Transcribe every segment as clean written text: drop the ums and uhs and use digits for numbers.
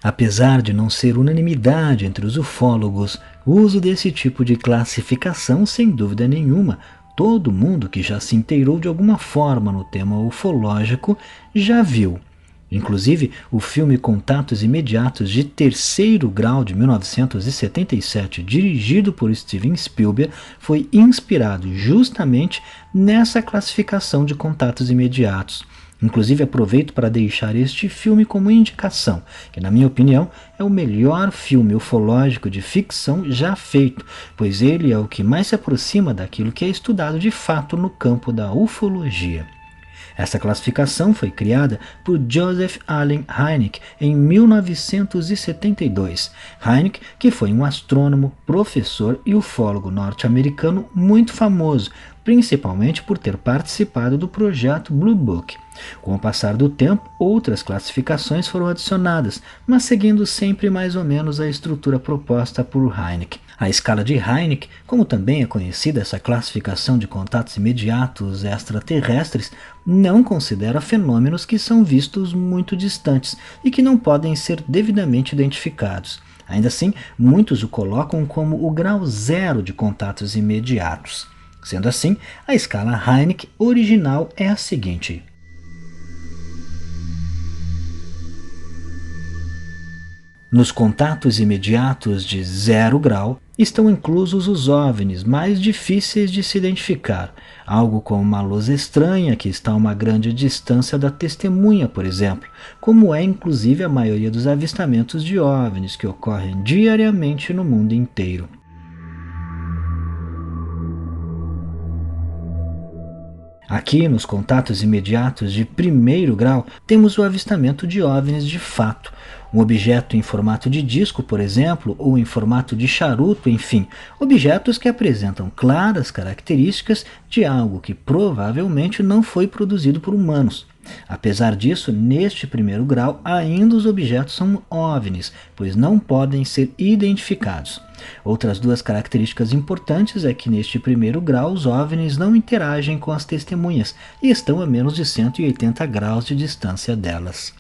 Apesar de não ser unanimidade entre os ufólogos, o uso desse tipo de classificação, sem dúvida nenhuma, todo mundo que já se inteirou de alguma forma no tema ufológico já viu. Inclusive, o filme Contatos Imediatos de Terceiro Grau de 1977, dirigido por Steven Spielberg, foi inspirado justamente nessa classificação de contatos imediatos. Inclusive, aproveito para deixar este filme como indicação, que na minha opinião é o melhor filme ufológico de ficção já feito, pois ele é o que mais se aproxima daquilo que é estudado de fato no campo da ufologia. Essa classificação foi criada por Joseph Allen Hynek em 1972. Hynek, que foi um astrônomo, professor e ufólogo norte-americano muito famoso, principalmente por ter participado do projeto Blue Book. Com o passar do tempo, outras classificações foram adicionadas, mas seguindo sempre mais ou menos a estrutura proposta por Hynek. A escala de Hynek, como também é conhecida essa classificação de contatos imediatos extraterrestres, não considera fenômenos que são vistos muito distantes e que não podem ser devidamente identificados. Ainda assim, muitos o colocam como o grau zero de contatos imediatos. Sendo assim, a escala Hynek original é a seguinte: nos contatos imediatos de 0 grau estão inclusos os OVNIs mais difíceis de se identificar, algo como uma luz estranha que está a uma grande distância da testemunha, por exemplo, como é inclusive a maioria dos avistamentos de OVNIs que ocorrem diariamente no mundo inteiro. Aqui, nos contatos imediatos de 1º grau, temos o avistamento de OVNIs de fato. Um objeto em formato de disco, por exemplo, ou em formato de charuto, enfim, objetos que apresentam claras características de algo que provavelmente não foi produzido por humanos. Apesar disso, neste 1º grau, ainda os objetos são OVNIs, pois não podem ser identificados. Outras duas características importantes é que neste 1º grau os OVNIs não interagem com as testemunhas e estão a menos de 180 graus de distância delas.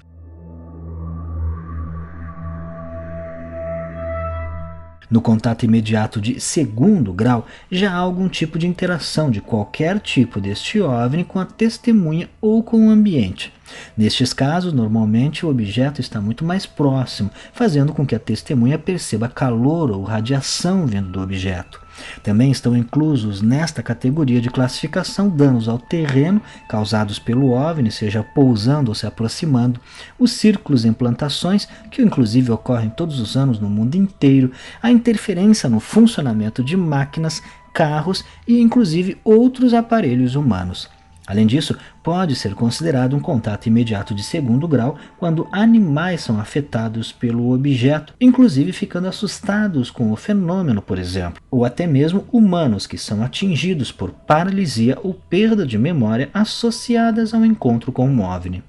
No contato imediato de 2º grau, já há algum tipo de interação de qualquer tipo deste OVNI com a testemunha ou com o ambiente. Nestes casos, normalmente o objeto está muito mais próximo, fazendo com que a testemunha perceba calor ou radiação vindo do objeto. Também estão inclusos nesta categoria de classificação danos ao terreno causados pelo OVNI, seja pousando ou se aproximando, os círculos em plantações, que inclusive ocorrem todos os anos no mundo inteiro, a interferência no funcionamento de máquinas, carros e inclusive outros aparelhos humanos. Além disso, pode ser considerado um contato imediato de 2º grau quando animais são afetados pelo objeto, inclusive ficando assustados com o fenômeno, por exemplo, ou até mesmo humanos que são atingidos por paralisia ou perda de memória associadas ao encontro com um OVNI.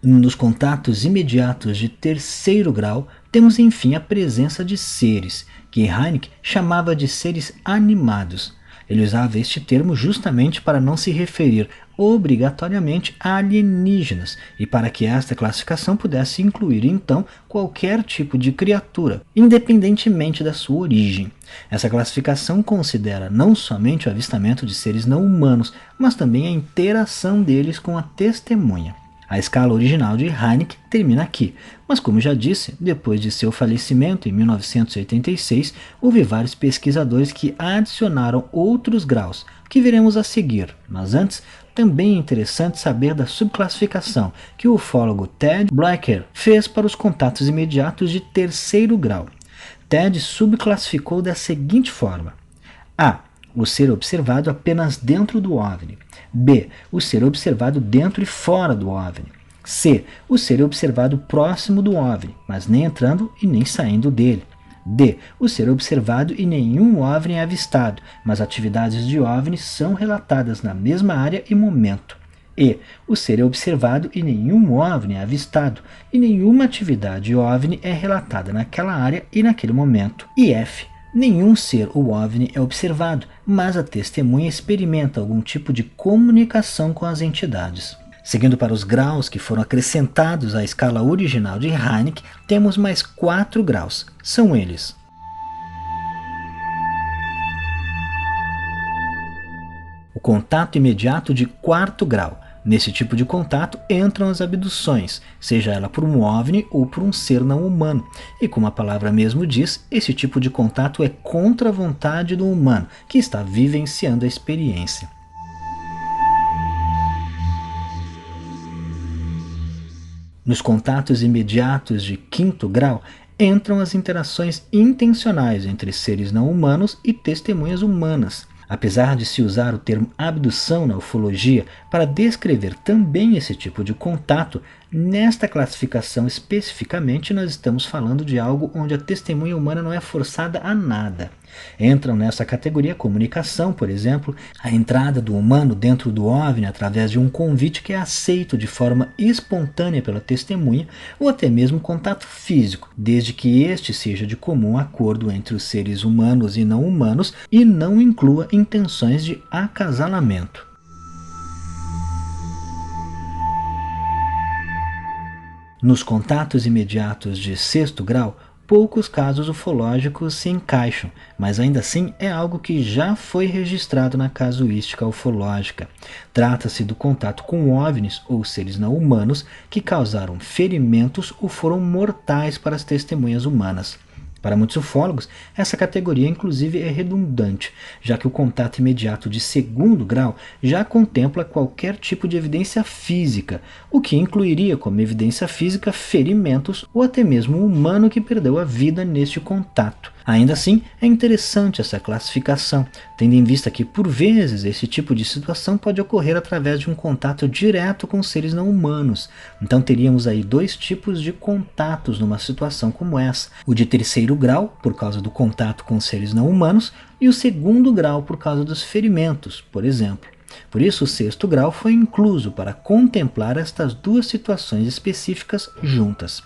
Nos contatos imediatos de 3º grau, temos enfim a presença de seres, que Hynek chamava de seres animados. Ele usava este termo justamente para não se referir obrigatoriamente a alienígenas e para que esta classificação pudesse incluir então qualquer tipo de criatura, independentemente da sua origem. Essa classificação considera não somente o avistamento de seres não humanos, mas também a interação deles com a testemunha. A escala original de Hynek termina aqui, mas como já disse, depois de seu falecimento em 1986, houve vários pesquisadores que adicionaram outros graus, que veremos a seguir, mas antes, também é interessante saber da subclassificação que o ufólogo Ted Blacker fez para os contatos imediatos de 3º grau. Ted subclassificou da seguinte forma: A. O ser observado apenas dentro do OVNI. B. O ser observado dentro e fora do OVNI. C. O ser observado próximo do OVNI, mas nem entrando e nem saindo dele. D. O ser observado e nenhum OVNI é avistado, mas atividades de OVNI são relatadas na mesma área e momento. E. O ser é observado e nenhum OVNI é avistado, e nenhuma atividade OVNI é relatada naquela área e naquele momento. E F. Nenhum ser ou OVNI é observado, mas a testemunha experimenta algum tipo de comunicação com as entidades. Seguindo para os graus que foram acrescentados à escala original de Hynek, temos mais 4 graus. São eles: o contato imediato de 4º grau. Nesse tipo de contato entram as abduções, seja ela por um OVNI ou por um ser não humano. E como a palavra mesmo diz, esse tipo de contato é contra a vontade do humano, que está vivenciando a experiência. Nos contatos imediatos de 5º grau, entram as interações intencionais entre seres não humanos e testemunhas humanas. Apesar de se usar o termo abdução na ufologia para descrever também esse tipo de contato, nesta classificação especificamente nós estamos falando de algo onde a testemunha humana não é forçada a nada. Entram nessa categoria comunicação, por exemplo, a entrada do humano dentro do OVNI através de um convite que é aceito de forma espontânea pela testemunha, ou até mesmo contato físico, desde que este seja de comum acordo entre os seres humanos e não inclua intenções de acasalamento. Nos contatos imediatos de 6º grau, poucos casos ufológicos se encaixam, mas ainda assim é algo que já foi registrado na casuística ufológica. Trata-se do contato com OVNIs ou seres não humanos que causaram ferimentos ou foram mortais para as testemunhas humanas. Para muitos ufólogos, essa categoria inclusive é redundante, já que o contato imediato de 2º grau já contempla qualquer tipo de evidência física, o que incluiria como evidência física ferimentos ou até mesmo um humano que perdeu a vida neste contato. Ainda assim, é interessante essa classificação, tendo em vista que, por vezes, esse tipo de situação pode ocorrer através de um contato direto com seres não humanos. Então teríamos aí 2 tipos de contatos numa situação como essa: o de 3º grau, por causa do contato com seres não humanos, e o 2º grau por causa dos ferimentos, por exemplo. Por isso, o 6º grau foi incluso para contemplar estas 2 situações específicas juntas.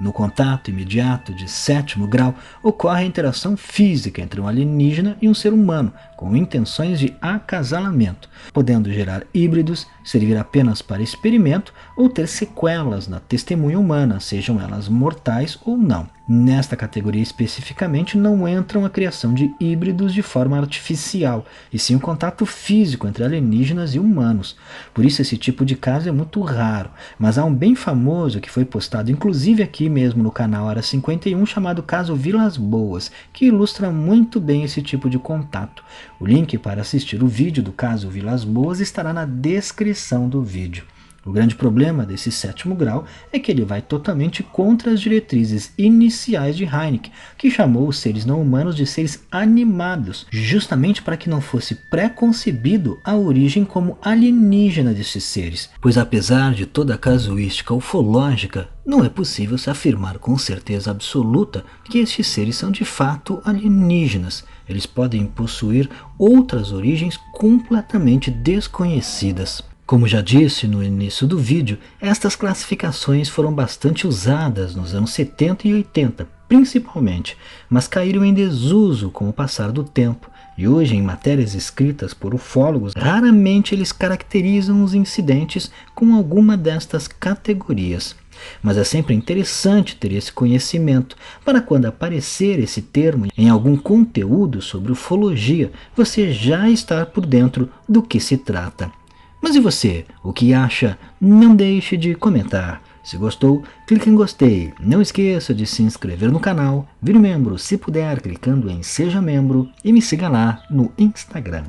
No contato imediato de 7º grau, ocorre a interação física entre um alienígena e um ser humano, com intenções de acasalamento, podendo gerar híbridos, servir apenas para experimento ou ter sequelas na testemunha humana, sejam elas mortais ou não. Nesta categoria especificamente não entram a criação de híbridos de forma artificial, e sim o contato físico entre alienígenas e humanos. Por isso esse tipo de caso é muito raro, mas há um bem famoso que foi postado inclusive aqui mesmo no canal Área 51, chamado caso Vilas Boas, que ilustra muito bem esse tipo de contato. O link para assistir o vídeo do caso Vilas Boas estará na descrição do vídeo. O grande problema desse 7º grau é que ele vai totalmente contra as diretrizes iniciais de Hynek, que chamou os seres não humanos de seres animados, justamente para que não fosse pré-concebido a origem como alienígena desses seres. Pois apesar de toda a casuística ufológica, não é possível se afirmar com certeza absoluta que estes seres são de fato alienígenas. Eles podem possuir outras origens completamente desconhecidas. Como já disse no início do vídeo, estas classificações foram bastante usadas nos anos 70 e 80, principalmente, mas caíram em desuso com o passar do tempo. E hoje, em matérias escritas por ufólogos, raramente eles caracterizam os incidentes com alguma destas categorias. Mas é sempre interessante ter esse conhecimento, para quando aparecer esse termo em algum conteúdo sobre ufologia, você já estar por dentro do que se trata. Mas e você? O que acha? Não deixe de comentar. Se gostou, clique em gostei. Não esqueça de se inscrever no canal, vire membro se puder clicando em Seja Membro e me siga lá no Instagram.